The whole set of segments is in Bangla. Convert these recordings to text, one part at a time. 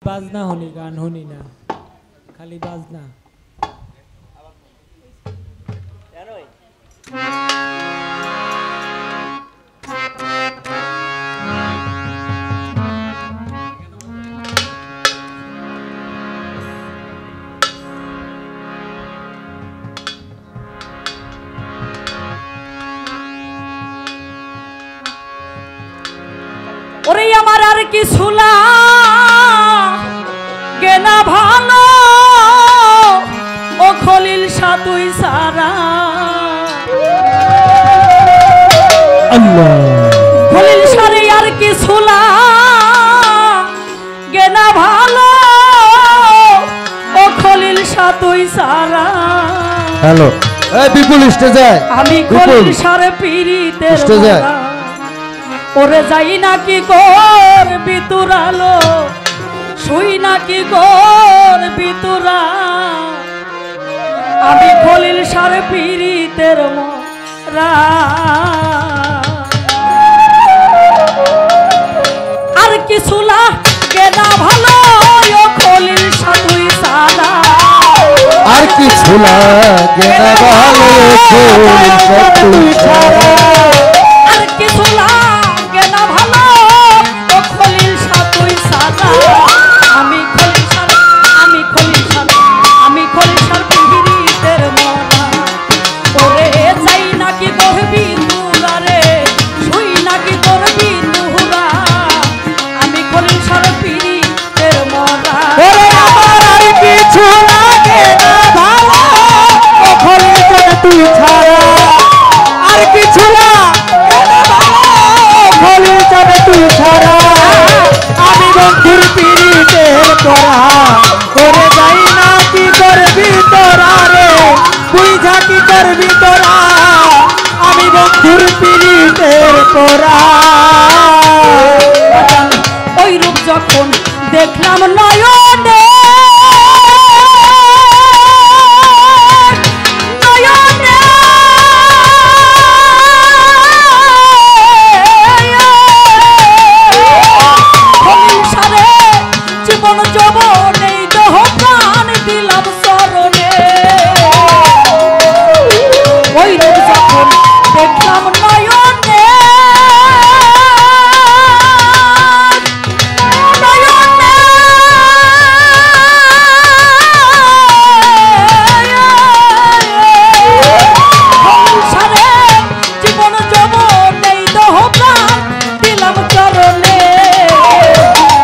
বাজনা শুনি গান শুনি না খালি বাজনা ওরে আমার আর কিছু লাগে না ভালো ও খলিল শাহ তুই সারা আল্লাহ খলিল শাহরে আর কিছু লাগে না ভালো ও খলিল শাহ তুই সারা হ্যালো এই বিপুল স্টেজে আমি খলিল শাহরে পীরিতের স্টেজে ওরে যাই নাকি গোর বিতুরালো শুই নাকি গোর বিতুরা আমি খলিল শাহর পীরিতের মোরা আর কিছু লাগে না ভালো ও খলিল শাহ তুই সারা আর কিছু লাগে না ভালো খলিল শাহ তুই সারা আর কিছু লাগে না ভালো ও খলিল শাহ তুই সারা আমি খলিল শাহ আমি খলিল শাহ আমি খলিল শাহ পীরিতের মোরা ওরে যাই নাকি করবি তুরা রে শুই নাকি করবি তুরা আমি খলিল শাহ পীরিতের মোরা ওরে আমার আর কিছু লাগে না ভালো ও খলিল শাহ তুই ছাড়া আর কিছু লাগে না ভালো ও খলিল শাহ তুই ছাড়া আমি বন্ধুর পীরিতের তোরা করে যাই না কি করবি তোরা রে বুঝা কি করবি তোরা আমি বন্ধুর পীরিতের তোরা ওই রূপ যখন দেখলাম নয়নে নয়নে খলিল শাহরে জীবন যৌবনে দেহ প্রাণ দিলাম চরণে ওই রূপ যখন দেখলাম নয়নে জীবন যৌবনে দেহ প্রাণ দিলাম চরণে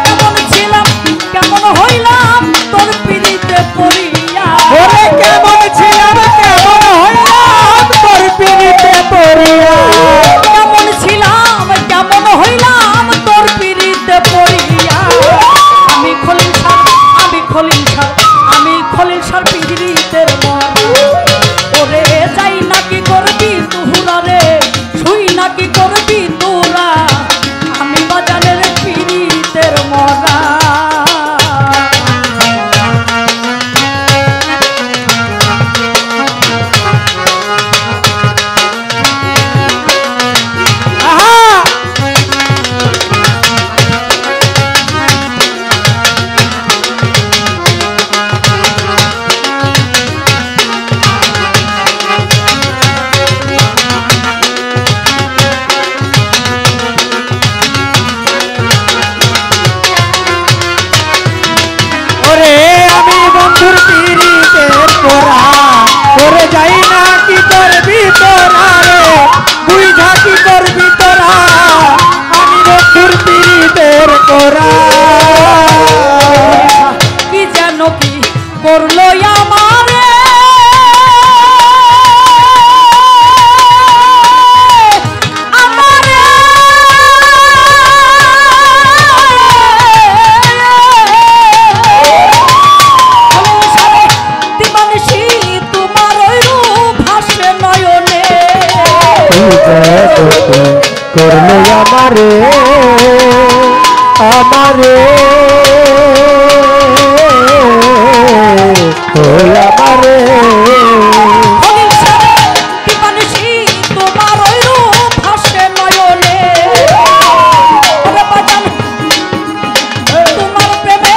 কেমন ছিলাম কেমন হইলাম তোর পীড়িতে পড়িয়া ওরে কেমন ছিলাম কেমন হইলাম তোর পীরিতে পড়িয়া কেমন ছিলাম কেমন হইলাম তোর পীড়িতে পড়িয়া আমি খলিল শাহ আমি খলিল শাহ আমি খলিল শাহ পীড়িতের মরা ওরে যাই নাকি করবি তুহুরা রে শুই নাকি করবি তোরা আমি বাজারের পীড়িতের মরা ওরে আমি বন্ধুর পীরিতের তোরা করে যাই না কি করবি তোরা রে বুঝা কি করবি তোরা আমি বন্ধুর পীরিতের তোরা কি যেন কি করলো আমারে আমারে খলিল শাহ দিবানিশি তোমার ওই রূপ ভাসে নয়নে করলো আমারে আমারে আমারে খলিল শাহ দিবানিশি তোমার ওই রূপ ভাসে নয়নে ওরে বাজান তোমার প্রেমে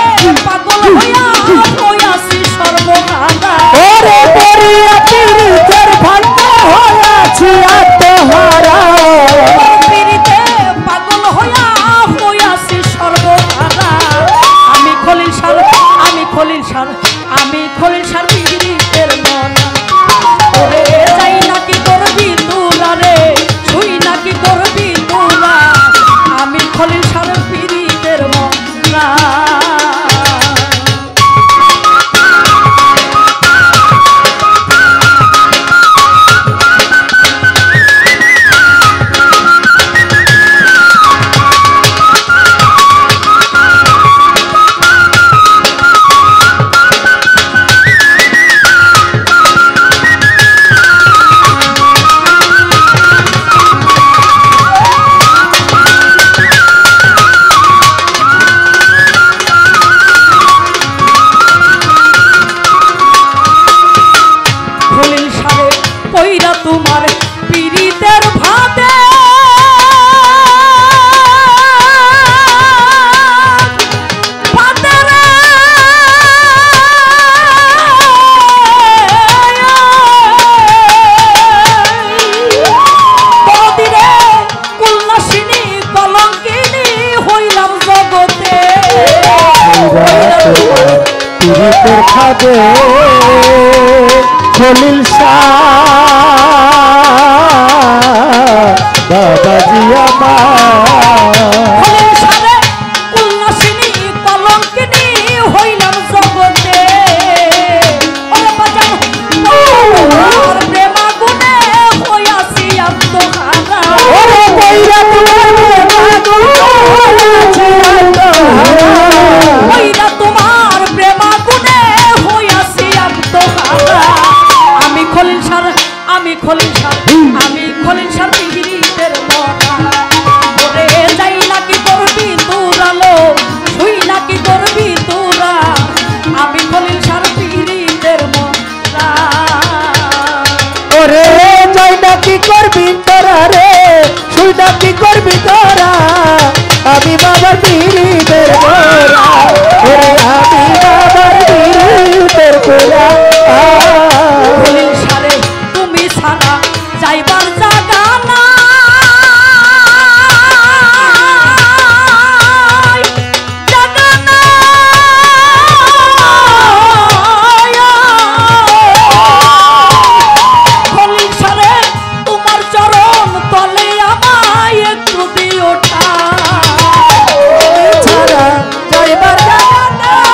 সাজে খলিল শাহ বাবাজি আমার খলিল সারে উল্লাসিনী কলঙ্কিনী হইলাম জগতে ওরে বাজান তোমার প্রেমাগুনে হইয়াছি আত্মহারা ওরে কইরা তোমার কইরা তোমার প্রেমাগুনে হইয়াছি আত্মহারা আমি খলিল সার আমি খলিল সার আমি খলিল সার পীড়িতের মনা ওরে যাই নাকি করবি তোরালো শুই নাকি করবি তোরা আমি খলিল সার পীড়িতের মনা ওরে যাই না কি করবি তোরা রে শুই না কি করবি তোরা আমি বাবার পীড়িতের গোরা ওরে আমি বাবার পীড়িতের গোরা খলিল সারে তুমি ছাড়া যাইবার জায়গা নাই জায়গা নাই খলিল সারে তোমার চরণ তলে আমায় একটু দিও ছাড়া যাইবার জায়গা নাই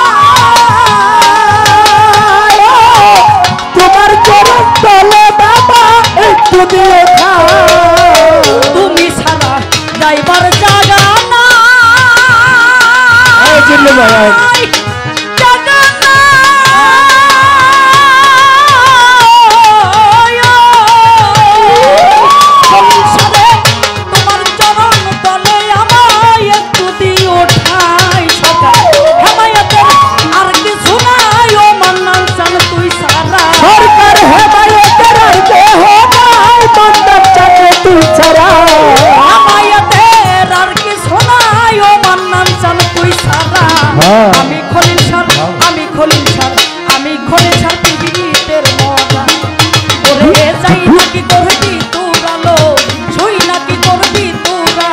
তোমার চরণ তলে বাবা একটু দিয়ে খাও তুমি ছাড়া যাইবার জায়গা এই জিল্লু ভাই নাই জায়গা নাই সারে তোমার চরণ তলে আমায় একটু দিও ঠাই সকাল হেমায়াতের আর কিছু নাই ও মান্নান চান তুই সারা সরকার হেমায়তের আর দেহ নাই মন্ডপ চাঁদে তুই ছাড়া হেমায়াতের আর কিছু নাই ও মান্নান চান তুই সারা আমি খলিল সার আমি খলিল সার আমি খলিল সার পীড়িতের মজা ওরে যাই নাকি করবি তোরালো শুই নাকি করবি তোরা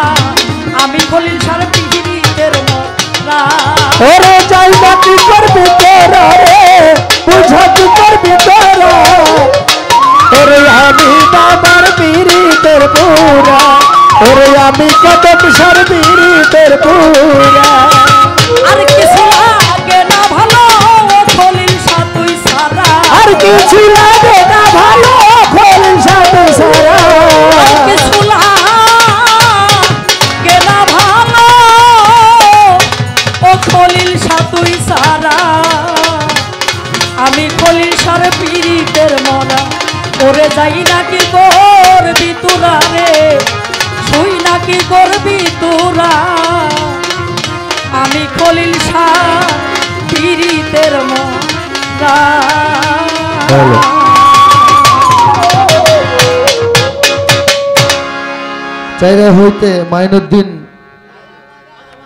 আমি খলিল সার পীড়িতের মজা ওরে যাই না কি করবি তোরা রে বুঝা কি করবি তোরা ওরে আমি বাবার পীড়িতের পুরা ওরে আমি কদম সার পীড়িতের পুরা আর কিছু লাগে না ভালো ও খলিল সার তুই সারা আর কিছু লাগে না ভালো খলিল সাথে সারা কিছু লাগে না ভালো ও খলিল সার তুই সারা আমি খলিল সার পীড়িতের মনা ওরে যাই নাকি করবি তোরা রে শুই নাকি করবি তোরা আমি খলিল সার পীড়িতের মনা চাইরা হইতে মাইনুদ্দিন